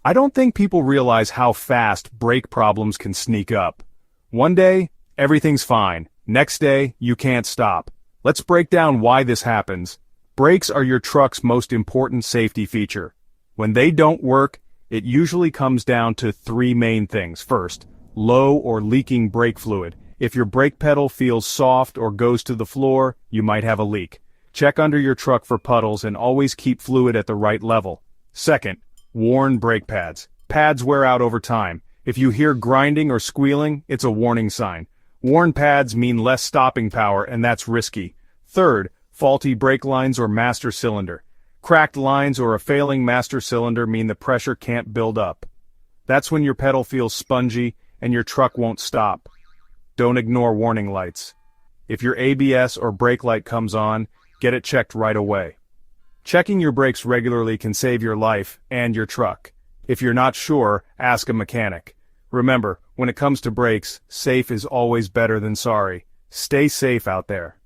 I don't think people realize how fast brake problems can sneak up. One day, everything's fine. Next day, you can't stop. Let's break down why this happens. Brakes are your truck's most important safety feature. When they don't work, it usually comes down to three main things. First, low or leaking brake fluid. If your brake pedal feels soft or goes to the floor, you might have a leak. Check under your truck for puddles and always keep fluid at the right level. Second, worn brake pads. Pads wear out over time. If you hear grinding or squealing, it's a warning sign. Worn pads mean less stopping power, and that's risky. Third, faulty brake lines or master cylinder. Cracked lines or a failing master cylinder mean the pressure can't build up. That's when your pedal feels spongy and your truck won't stop. Don't ignore warning lights. If your ABS or brake light comes on, get it checked right away. Checking your brakes regularly can save your life and your truck. If you're not sure, ask a mechanic. Remember, when it comes to brakes, safe is always better than sorry. Stay safe out there.